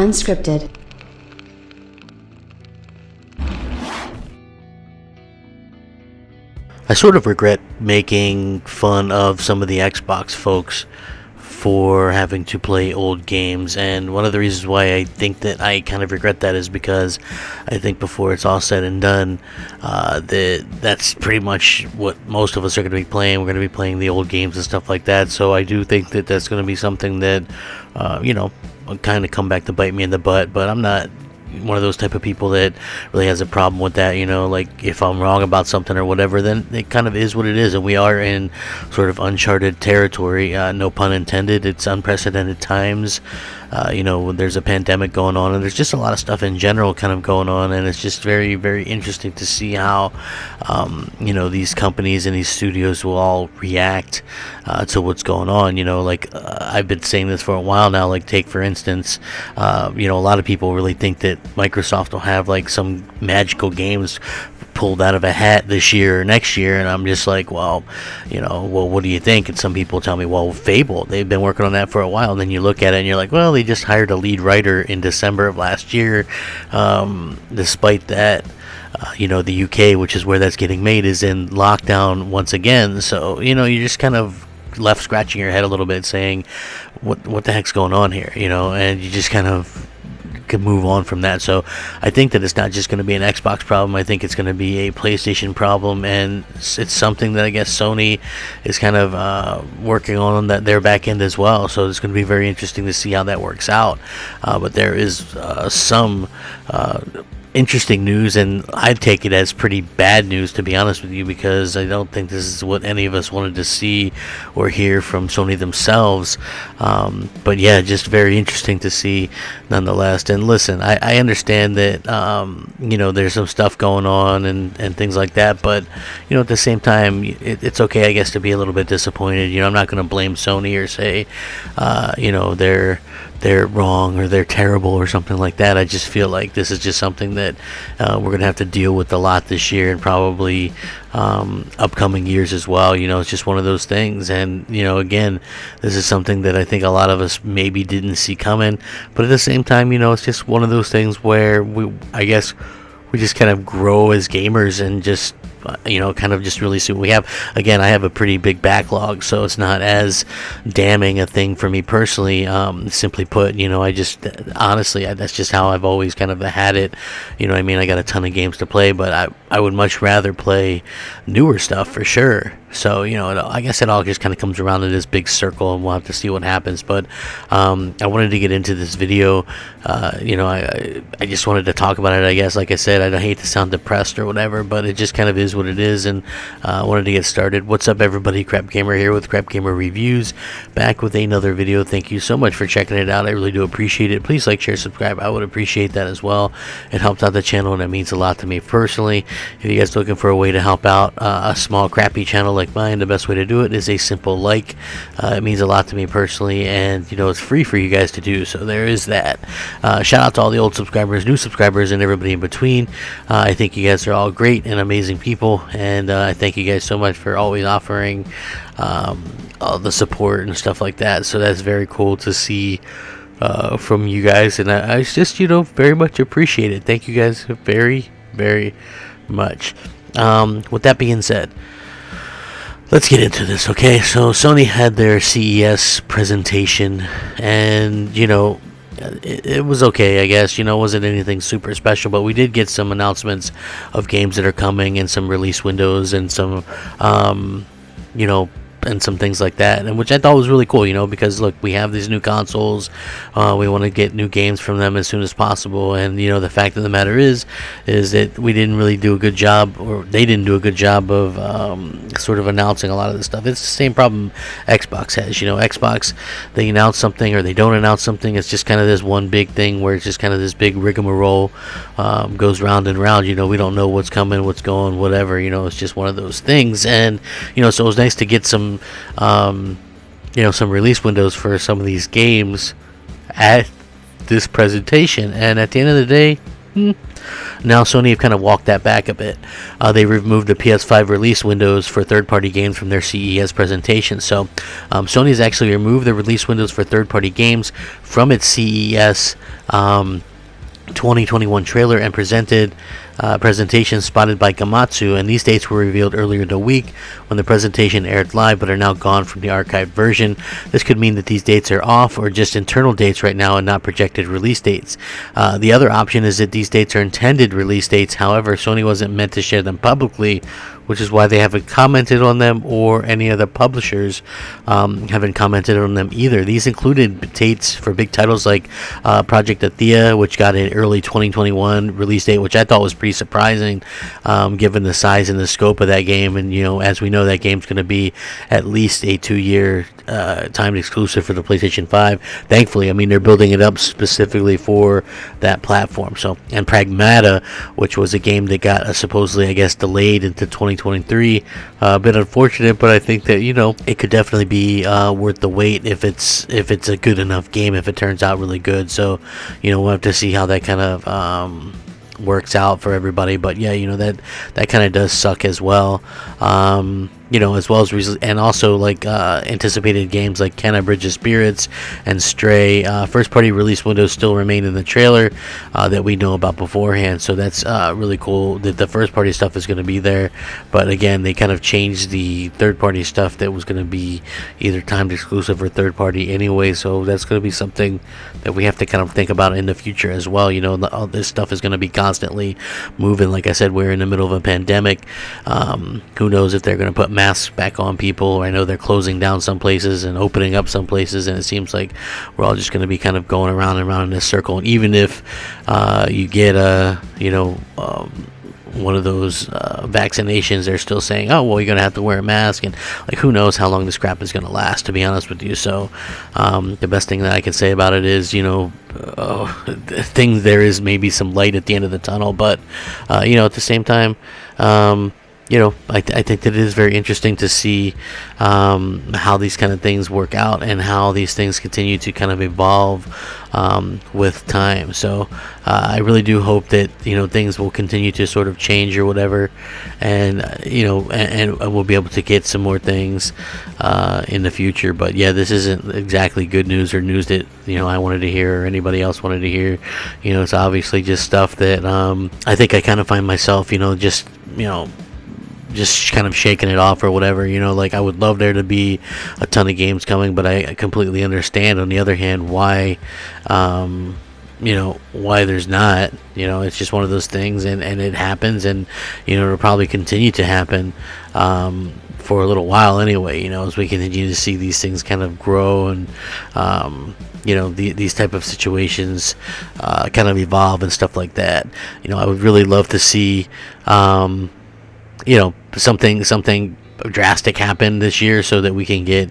Unscripted. I sort of regret making fun of some of the Xbox folks for having to play old games, and one of the reasons why I think that I kind of regret that is because I think before it's all said and done, that's pretty much what most of us are going to be playing. We're going to be playing the old games and stuff like that, so I do think that that's going to be something that, will kind of come back to bite me in the butt, but I'm not one of those type of people that really has a problem with that. Like if I'm wrong about something or whatever, then it kind of is what it is, and we are in sort of uncharted territory, no pun intended. It's unprecedented times. There's a pandemic going on, and there's just a lot of stuff in general kind of going on, and it's just very, very interesting to see how these companies and these studios will all react to what's going on. I've been saying this for a while now. Like, take for instance, a lot of people really think that Microsoft will have like some magical games pulled out of a hat this year or next year, and I'm just like, well, what do you think? And some people tell me, well, Fable, they've been working on that for a while, and then you look at it and you're like, well, they just hired a lead writer in December of last year. Despite that, the UK, which is where that's getting made, is in lockdown once again, so you're just kind of left scratching your head a little bit saying, what the heck's going on here, and you just kind of can move on from that. So I think that it's not just going to be an Xbox problem. I think it's going to be a PlayStation problem, and it's something that I guess Sony is kind of working on that their back end as well. So it's going to be very interesting to see how that works out. But there is some interesting news, and I'd take it as pretty bad news, to be honest with you, because I don't think this is what any of us wanted to see or hear from Sony themselves. But yeah, just very interesting to see nonetheless. And listen, I understand that there's some stuff going on and things like that, but at the same time, it's okay, I guess, to be a little bit disappointed. I'm not going to blame Sony or say they're wrong or they're terrible or something like that. I just feel like this is just something that we're going to have to deal with a lot this year, and probably upcoming years as well. It's just one of those things, and again, this is something that I think a lot of us maybe didn't see coming, but at the same time, it's just one of those things where I guess we just kind of grow as gamers and just kind of just really see what we have. Again, I have a pretty big backlog, so it's not as damning a thing for me personally. Simply put, I just honestly, that's just how I've always kind of had it. I got a ton of games to play, but I would much rather play newer stuff for sure. So I guess it all just kind of comes around in this big circle, and we'll have to see what happens. But I wanted to get into this video. I just wanted to talk about it. I guess, like I said, I don't hate to sound depressed or whatever, but it just kind of is what it is, and I wanted to get started. What's up, everybody? Crapgamer here with Crapgamer Reviews, back with another video. Thank you so much for checking it out. I really do appreciate it. Please like, share, subscribe. I would appreciate that as well. It helps out the channel, and it means a lot to me personally. If you guys are looking for a way to help out a small crappy channel like mine, the best way to do it is a simple like. It means a lot to me personally, and it's free for you guys to do, so there is that. Shout out to all the old subscribers, new subscribers, and everybody in between. I think you guys are all great and amazing people, and I thank you guys so much for always offering all the support and stuff like that. So that's very cool to see from you guys, and I just very much appreciate it. Thank you guys very, very much. With that being said, let's get into this, okay? So Sony had their CES presentation, and it was okay, I guess. Wasn't anything super special, but we did get some announcements of games that are coming, and some release windows, and some and some things like that, and which I thought was really cool, because look, we have these new consoles, we want to get new games from them as soon as possible, and the fact of the matter is that we didn't really do a good job, or they didn't do a good job of sort of announcing a lot of this stuff. It's the same problem Xbox has. Xbox, they announce something or they don't announce something. It's just kind of this one big thing where it's just kind of this big rigmarole, goes round and round. We don't know what's coming, what's going, whatever. It's just one of those things, and so it was nice to get some release windows for some of these games at this presentation. And at the end of the day, Now Sony have kind of walked that back a bit. They removed the PS5 release windows for third-party games from their CES presentation. So Sony has actually removed the release windows for third-party games from its CES 2021 trailer and presentation spotted by Gamatsu, and these dates were revealed earlier in the week when the presentation aired live, but are now gone from the archived version. This could mean that these dates are off or just internal dates right now and not projected release dates. The other option is that these dates are intended release dates. However, Sony wasn't meant to share them publicly, which is why they haven't commented on them, or any other publishers haven't commented on them either. These included dates for big titles like Project Athea, which got an early 2021 release date, which I thought was pretty surprising given the size and the scope of that game. And, as we know, that game's going to be at least a 2-year timed exclusive for the PlayStation 5. Thankfully, I mean, they're building it up specifically for that platform. So, and Pragmata, which was a game that got supposedly, I guess, delayed into 2023. A bit unfortunate, but I think that it could definitely be worth the wait if it's a good enough game, if it turns out really good. So, we'll have to see how that kind of works out for everybody. But yeah, that kind of does suck as well. As well as and also like anticipated games like Kenna Bridge of Spirits and Stray. First party release windows still remain in the trailer that we know about beforehand, so that's really cool that the first party stuff is going to be there. But again, they kind of changed the third party stuff that was going to be either timed exclusive or third party anyway, so that's going to be something that we have to kind of think about in the future as well. All this stuff is going to be constantly moving. Like I said, we're in the middle of a pandemic. Who knows if they're going to put masks back on people. I know they're closing down some places and opening up some places, and it seems like we're all just going to be kind of going around and around in this circle. And even if you get one of those vaccinations, they're still saying, oh, well, you're going to have to wear a mask, and like, who knows how long this crap is going to last, to be honest with you. So the best thing that I can say about it is, there is maybe some light at the end of the tunnel, but at the same time, I think that it is very interesting to see how these kind of things work out and how these things continue to kind of evolve with time. So I really do hope that things will continue to sort of change or whatever, and and we'll be able to get some more things in the future. But yeah, this isn't exactly good news or news that I wanted to hear or anybody else wanted to hear. It's obviously just stuff that I think I kind of find myself just kind of shaking it off or whatever. Like, I would love there to be a ton of games coming, but I completely understand on the other hand why why there's not. It's just one of those things, and it happens, and it'll probably continue to happen for a little while anyway, as we continue to see these things kind of grow, and these type of situations kind of evolve and stuff like that. I would really love to see something drastic happen this year so that we can get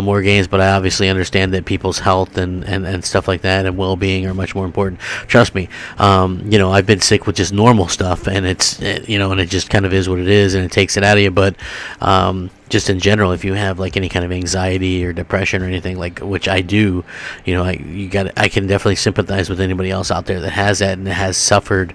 more games. But I obviously understand that people's health and stuff like that and well-being are much more important. Trust me, I've been sick with just normal stuff, and it's and it just kind of is what it is, and it takes it out of you. But just in general, if you have like any kind of anxiety or depression or anything, like, which I do, I can definitely sympathize with anybody else out there that has that and has suffered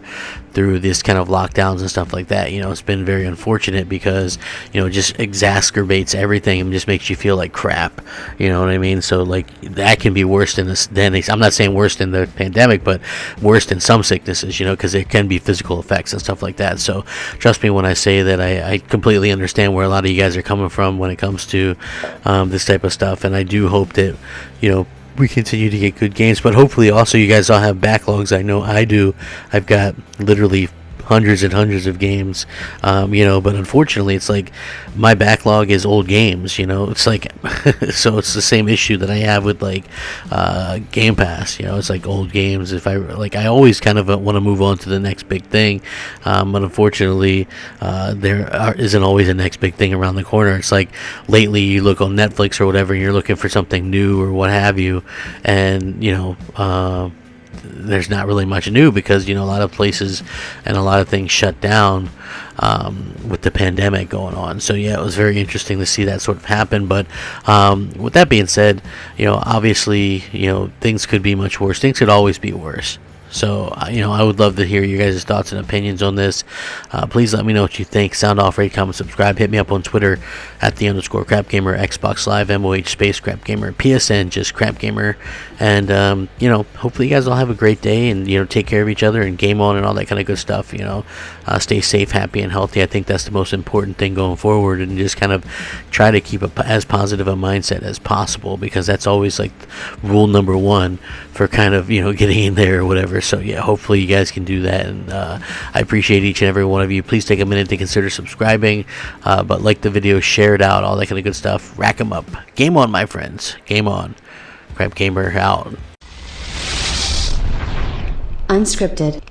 through this kind of lockdowns and stuff like that. It's been very unfortunate because it just exacerbates everything and just makes you feel like crap. You know what I mean? So like, that can be worse than this. I'm not saying worse than the pandemic, but worse than some sicknesses. Because there can be physical effects and stuff like that. So trust me when I say that I completely understand where a lot of you guys are coming from when it comes to this type of stuff, and I do hope that we continue to get good games, but hopefully also you guys all have backlogs. I know I do. I've got literally hundreds and hundreds of games, but unfortunately it's like my backlog is old games. It's like so it's the same issue that I have with like Game Pass. It's like old games. If I always kind of want to move on to the next big thing, but unfortunately isn't always a next big thing around the corner. It's like lately you look on Netflix or whatever and you're looking for something new or what have you, and there's not really much new because a lot of places and a lot of things shut down with the pandemic going on. So yeah, it was very interesting to see that sort of happen. But with that being said, obviously things could be much worse. Things could always be worse. So, I would love to hear you guys' thoughts and opinions on this. Please let me know what you think. Sound off, rate, comment, subscribe. Hit me up on Twitter at @_Crapgamer, Xbox Live, MOH space Crapgamer, PSN just Crapgamer. And, hopefully you guys all have a great day and, take care of each other and game on and all that kind of good stuff. Stay safe, happy, and healthy. I think that's the most important thing going forward, and just kind of try to keep as positive a mindset as possible, because that's always like rule number one for kind of, getting in there or whatever. So yeah, hopefully you guys can do that, and I appreciate each and every one of you. Please take a minute to consider subscribing, but like the video, share it out, all that kind of good stuff. Rack 'em up. Game on, my friends. Game on. Crapgamer out. Unscripted.